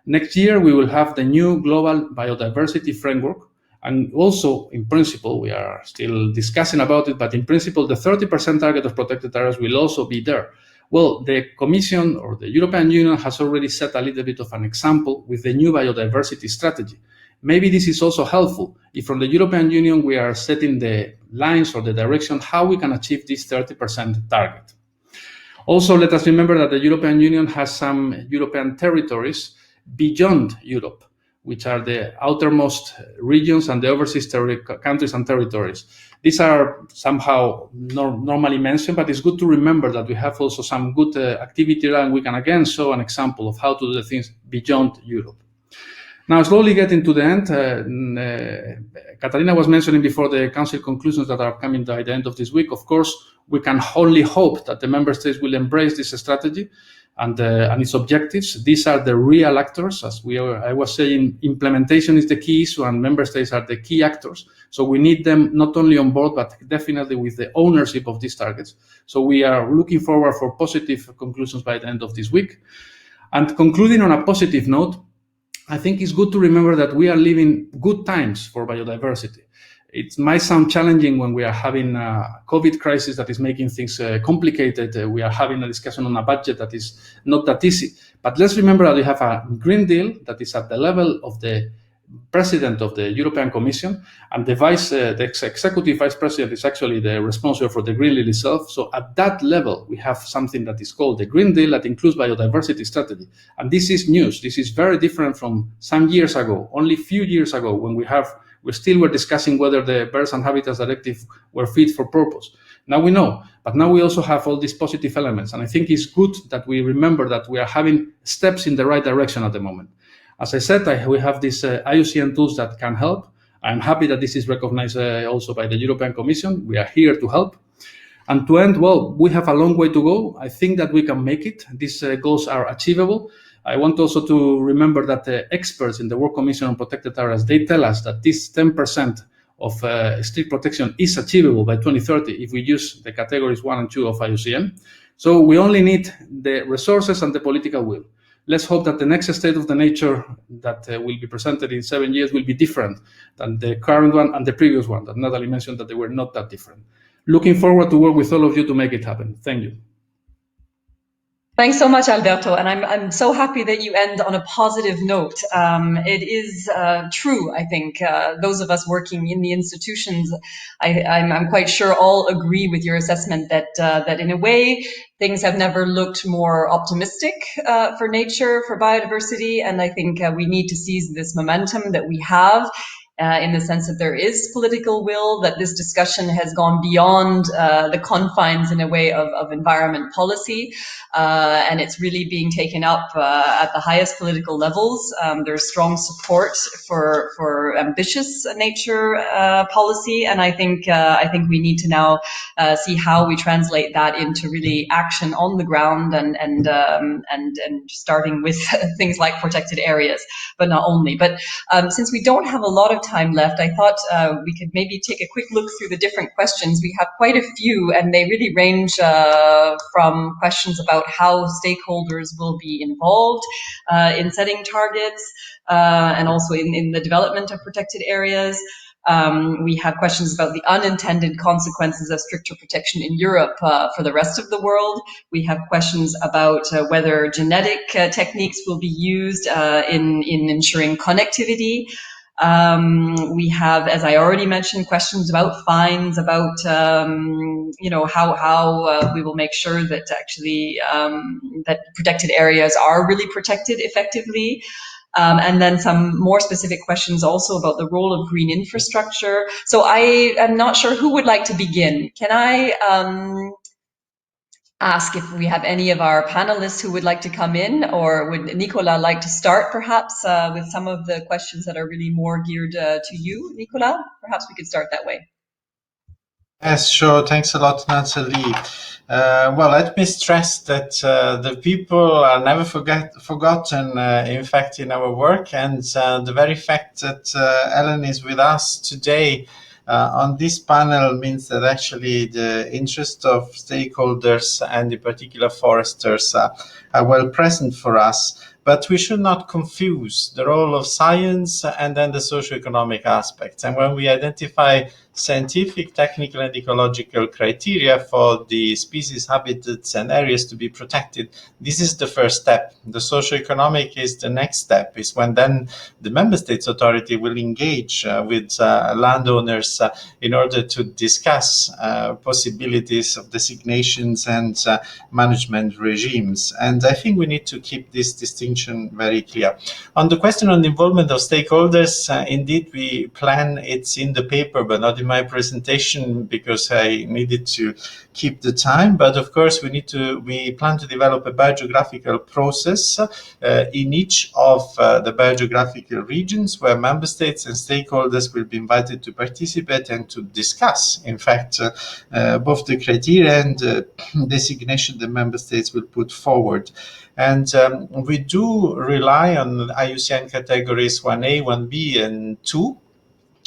Next year, we will have the new global biodiversity framework. And also, in principle, we are still discussing about it, but in principle, the 30% target of protected areas will also be there. Well, the Commission or the European Union has already set a little bit of an example with the new biodiversity strategy. Maybe this is also helpful if from the European Union we are setting the lines or the direction how we can achieve this 30% target. Also, let us remember that the European Union has some European territories beyond Europe, which are the outermost regions and the overseas countries and territories. These are somehow normally mentioned, but it's good to remember that we have also some good activity and we can again show an example of how to do the things beyond Europe. Now, slowly getting to the end, Katarína was mentioning before the Council conclusions that are coming by the end of this week. Of course, we can only hope that the Member States will embrace this strategy and its objectives. These are the real actors. As I was saying, implementation is the key issue and Member States are the key actors. So we need them not only on board, but definitely with the ownership of these targets. So we are looking forward for positive conclusions by the end of this week. And concluding on a positive note, I think it's good to remember that we are living good times for biodiversity. It might sound challenging when we are having a COVID crisis that is making things complicated. We are having a discussion on a budget that is not that easy. But let's remember that we have a Green Deal that is at the level of the President of the European Commission, and the Executive Vice President is actually the responsible for the Green Deal itself. So at that level, we have something that is called the Green Deal that includes biodiversity strategy. And this is news. This is very different from some years ago, only a few years ago, when we still were discussing whether the Birds and Habitats Directive were fit for purpose. Now we know, but now we also have all these positive elements. And I think it's good that we remember that we are having steps in the right direction at the moment. As I said, we have these Iucn tools that can help. I'm happy that this is recognized also by the European Commission. We are here to help. And to end, well, we have a long way to go. I think that we can make it. These goals are achievable. I want also to remember that the experts in the World Commission on Protected Areas, they tell us that this 10% of strict protection is achievable by 2030 if we use the categories 1 and 2 of Iucn. So we only need the resources and the political will. Let's hope that the next state of the nature that will be presented in 7 years will be different than the current one and the previous one that Natalie mentioned that they were not that different. Looking forward to work with all of you to make it happen. Thank you. Thanks so much, Alberto, and I'm so happy that you end on a positive note. It is true, I think, those of us working in the institutions, I'm quite sure all agree with your assessment that that in a way things have never looked more optimistic for nature, for biodiversity, and I think we need to seize this momentum that we have. In the sense that there is political will, that this discussion has gone beyond the confines in a way of environment policy, and it's really being taken up at the highest political levels. There's strong support for ambitious nature policy, and I think we need to now see how we translate that into really action on the ground, and starting with things like protected areas, but not only. But since we don't have a lot of time left, I thought we could maybe take a quick look through the different questions. We have quite a few, and they really range from questions about how stakeholders will be involved in setting targets, and also in the development of protected areas. We have questions about the unintended consequences of stricter protection in Europe for the rest of the world. We have questions about whether genetic techniques will be used in ensuring connectivity. We have, as I already mentioned, questions about fines, about how we will make sure that actually that protected areas are really protected effectively. And then some more specific questions also about the role of green infrastructure. So I am not sure who would like to begin. Can I ask if we have any of our panelists who would like to come in, or would Nicola like to start perhaps with some of the questions that are really more geared to you, Nicola? Perhaps we could start that way. Yes, sure. Thanks a lot, Natalie. Well, let me stress that the people are never forgotten, in fact, in our work. And the very fact that Hélène is with us today on this panel means that actually the interest of stakeholders, and in particular foresters, are well present for us. But we should not confuse the role of science and then the socioeconomic aspects. And when we identify scientific, technical, and ecological criteria for the species, habitats, and areas to be protected, this is the first step. The socioeconomic is the next step, is when then the member states authority will engage with landowners in order to discuss possibilities of designations and management regimes. And I think we need to keep this distinction very clear. On the question on the involvement of stakeholders, indeed we plan, it's in the paper, but not in my presentation because I needed to keep the time. But of course, we plan to develop a biogeographical process in each of the biogeographical regions where member states and stakeholders will be invited to participate and to discuss, in fact, both the criteria and designation the member states will put forward. And we do rely on IUCN categories 1A, 1B, and 2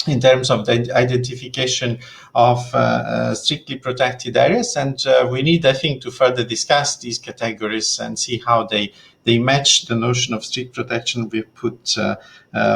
in terms of the identification of strictly protected areas. And we need, I think, to further discuss these categories and see how they match the notion of strict protection we put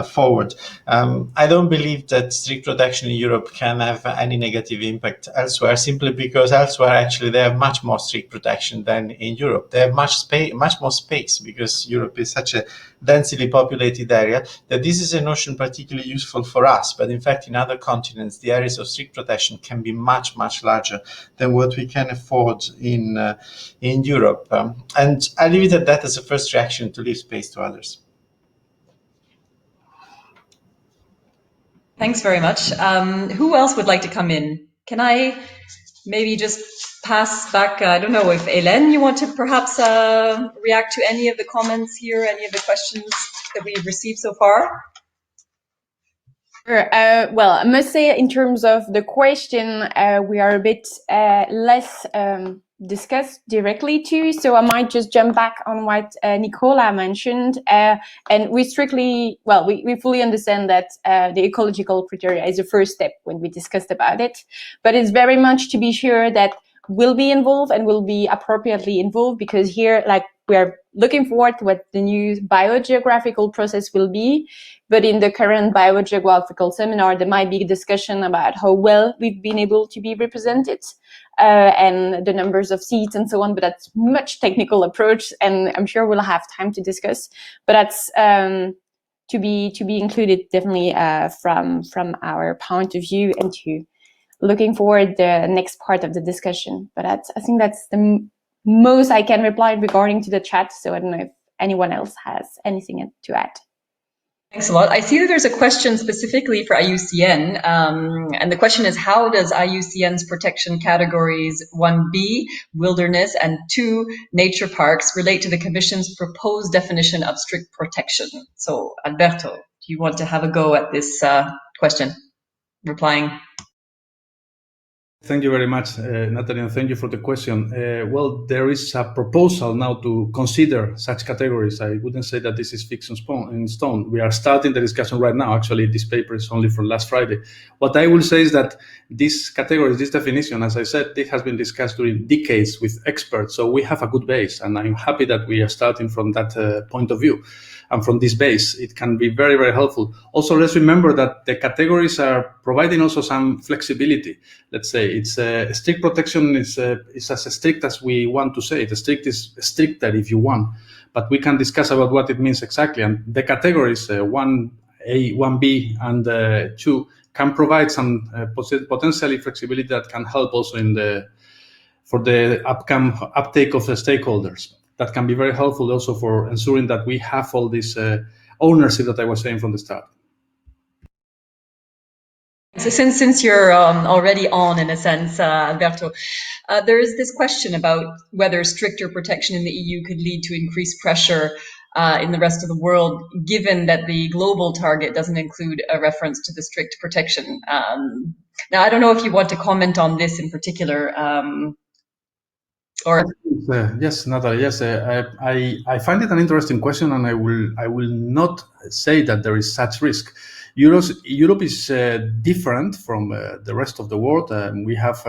forward. I don't believe that strict protection in Europe can have any negative impact elsewhere, simply because elsewhere actually they have much more strict protection than in Europe. They have much more space, because Europe is such a densely populated area that this is a notion particularly useful for us. But in fact, in other continents, the areas of strict protection can be much, much larger than what we can afford in Europe. And I leave it at that as a first reaction, to leave space to others. Thanks very much. Who else would like to come in? Can I maybe just pass back, I don't know if Hélène, you want to perhaps react to any of the comments here, any of the questions that we've received so far? Sure. Well, I must say, in terms of the question, we are a bit less discussed directly too. So I might just jump back on what Nicola mentioned. And we fully understand that the ecological criteria is the first step when we discussed about it. But it's very much to be sure that we'll be involved and will be appropriately involved, because here, like we are looking forward to what the new biogeographical process will be. But in the current biogeographical seminar, there might be a discussion about how well we've been able to be represented, and the numbers of seats and so on. But that's much technical approach, and I'm sure we'll have time to discuss. But that's to be included definitely from our point of view, and to looking forward the next part of the discussion. But I think that's the most I can reply regarding to the chat. So I don't know if anyone else has anything to add. Thanks a lot. I see that there's a question specifically for IUCN, and the question is, how does IUCN's protection categories 1B, wilderness, and 2, nature parks, relate to the Commission's proposed definition of strict protection? So, Alberto, do you want to have a go at this question, replying? Thank you very much, Natalie, and thank you for the question. Well, there is a proposal now to consider such categories. I wouldn't say that this is fixed in stone. We are starting the discussion right now. Actually, this paper is only from last Friday. What I will say is that this category, this definition, as I said, it has been discussed during decades with experts. So we have a good base, and I'm happy that we are starting from that point of view. And from this base, it can be very, very helpful. Also, let's remember that the categories are providing also some flexibility. Let's say it's strict protection is as strict as we want to say it. The strict is stricter if you want, but we can discuss about what it means exactly. And the categories 1A, 1B, and 2 can provide some potentially flexibility that can help also for the uptake of the stakeholders. That can be very helpful also for ensuring that we have all this ownership that I was saying from the start. So since you're already on, in a sense, Alberto, there is this question about whether stricter protection in the EU could lead to increased pressure in the rest of the world, given that the global target doesn't include a reference to the strict protection. Now, I don't know if you want to comment on this in particular. Yes, Natalie. Yes, I find it an interesting question, and I will not say that there is such risk. Europe is different from the rest of the world. We have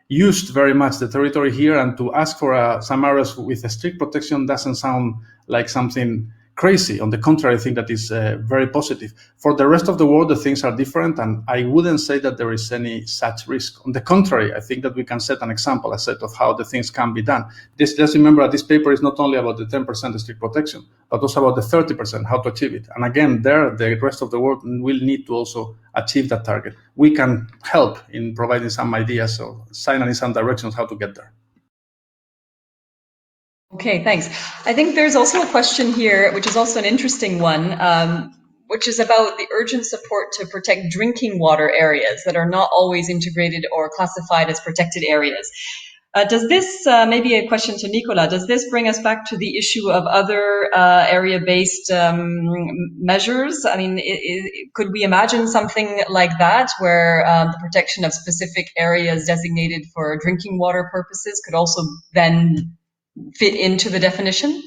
used very much the territory here, and to ask for some areas with a strict protection doesn't sound like something crazy. On the contrary, I think that is very positive. For the rest of the world, the things are different, and I wouldn't say that there is any such risk. On the contrary, I think that we can set an example, a set of how the things can be done. Let's remember that this paper is not only about the 10% strict protection, but also about the 30%, how to achieve it. And again, the rest of the world will need to also achieve that target. We can help in providing some ideas or signaling some directions how to get there. Okay, thanks. I think there's also a question here, which is also an interesting one, which is about the urgent support to protect drinking water areas that are not always integrated or classified as protected areas. Does this, maybe a question to Nicola, does this bring us back to the issue of other area-based measures? I mean, could we imagine something like that, where the protection of specific areas designated for drinking water purposes could also then fit into the definition?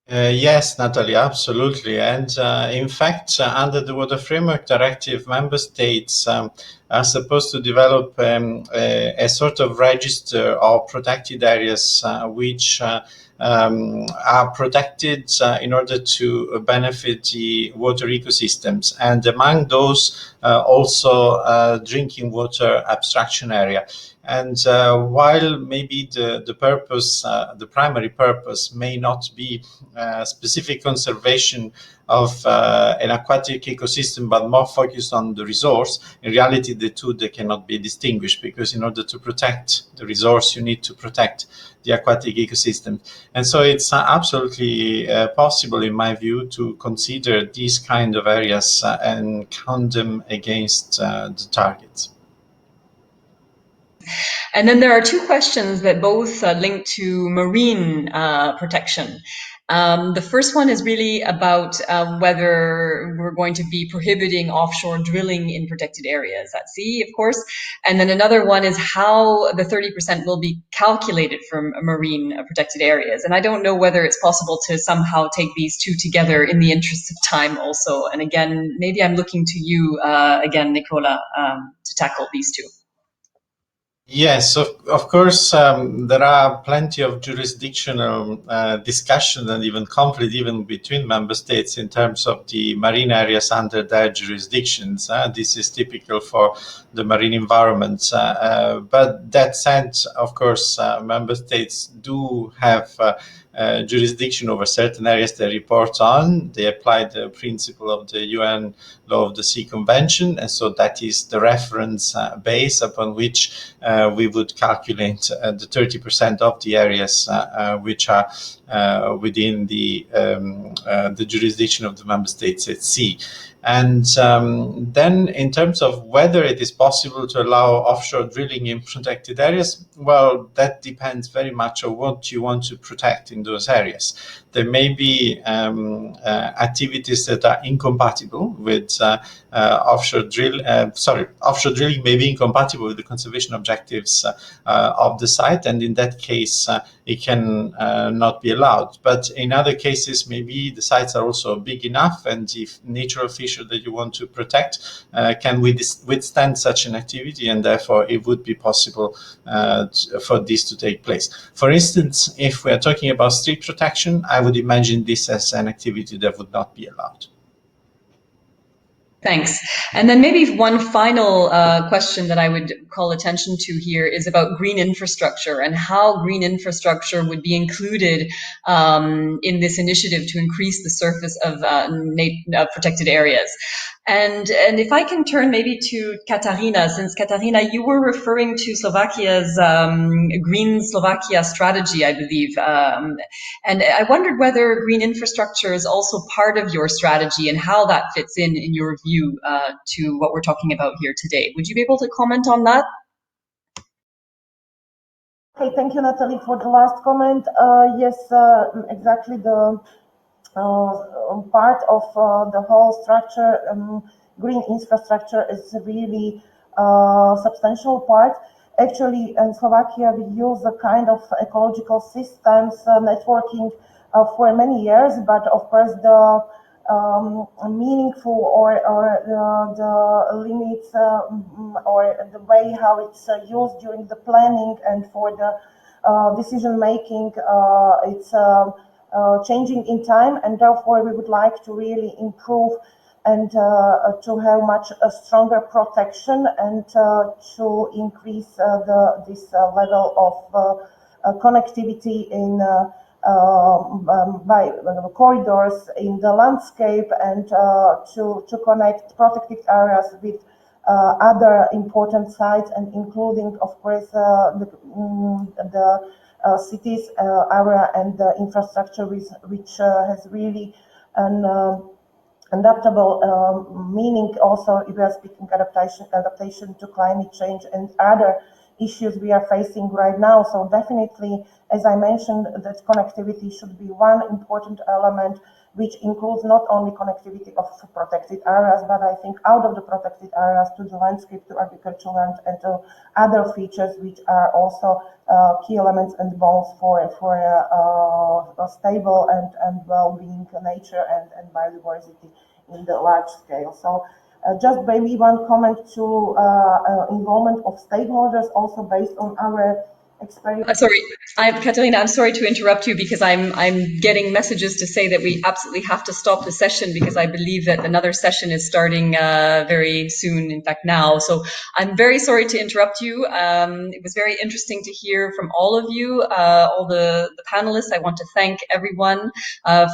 Yes, Natalie, absolutely. And in fact, under the Water Framework Directive, member states are supposed to develop a sort of register of protected areas which are protected in order to benefit the water ecosystems. And among those, also drinking water abstraction area. And while maybe the purpose, the primary purpose may not be specific conservation of an aquatic ecosystem, but more focused on the resource, in reality, the two, they cannot be distinguished, because in order to protect the resource, you need to protect the aquatic ecosystem. And so it's absolutely possible, in my view, to consider these kind of areas and count them against the targets. And then there are two questions that both link to marine protection. The first one is really about whether we're going to be prohibiting offshore drilling in protected areas at sea, of course. And then another one is how the 30% will be calculated from marine protected areas. And I don't know whether it's possible to somehow take these two together in the interest of time also. And again, maybe I'm looking to you again, Nicola, to tackle these two. Yes, of course, there are plenty of jurisdictional discussion and even conflict even between member states in terms of the marine areas under their jurisdictions. This is typical for the marine environment. But that said, of course, member states do have jurisdiction over certain areas they report on. They apply the principle of the UN Law of the Sea Convention, and so that is the reference base upon which we would calculate the 30% of the areas which are within the jurisdiction of the member states at sea. And then in terms of whether it is possible to allow offshore drilling in protected areas, well, that depends very much on what you want to protect in those areas. There may be activities that are incompatible with offshore drilling may be incompatible with the conservation objectives of the site, and in that case, it can not be allowed. But in other cases, maybe the sites are also big enough, and if natural features that you want to protect can withstand such an activity, and therefore it would be possible for this to take place. For instance, if we are talking about street protection, I would imagine this as an activity that would not be allowed. Thanks. And then maybe one final question that I would call attention to here is about green infrastructure and how green infrastructure would be included in this initiative to increase the surface of protected areas. And if I can turn maybe to Katarína, since Katarína, you were referring to Slovakia's Green Slovakia strategy, I believe. And I wondered whether green infrastructure is also part of your strategy and how that fits in your view to what we're talking about here today. Would you be able to comment on that? Okay, thank you, Natalie, for the last comment. Yes, exactly. The part of the whole structure, green infrastructure, is really a substantial part. Actually, in Slovakia, we use a kind of ecological systems networking for many years, but of course the meaningful or the limits or the way how it's used during the planning and for the decision making, it's changing in time, and therefore we would like to really improve and to have much stronger protection and to increase this level of connectivity in by corridors in the landscape, and to connect protected areas with other important sites, and including, of course, the cities area and the infrastructure which has really an adaptable meaning. Also, if we are speaking adaptation to climate change and other issues we are facing right now. So definitely, as I mentioned, that connectivity should be one important element, which includes not only connectivity of protected areas, but I think out of the protected areas to the landscape, to agricultural land, and to other features which are also key elements and bones for a stable and well-being nature and biodiversity in the large scale. So just maybe one comment to involvement of stakeholders, also based on our experience. Sorry, Katarína, I'm sorry to interrupt you, because I'm getting messages to say that we absolutely have to stop the session, because I believe that another session is starting very soon, in fact now. So I'm very sorry to interrupt you. It was very interesting to hear from all of you, all the panelists. I want to thank everyone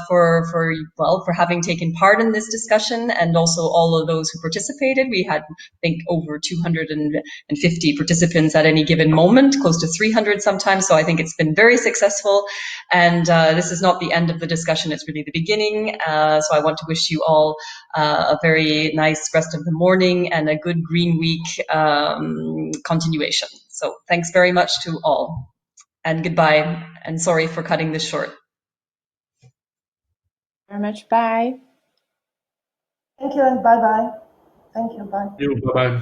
for having taken part in this discussion, and also all of those who participated. We had, I think, over 250 participants at any given moment, close to 300 sometimes. So I think it's been very successful. And this is not the end of the discussion, it's really the beginning. So I want to wish you all a very nice rest of the morning and a good Green Week continuation. So thanks very much to all. And goodbye. And sorry for cutting this short. Very much. Bye. Thank you and bye-bye. Thank you. Bye. Bye-bye.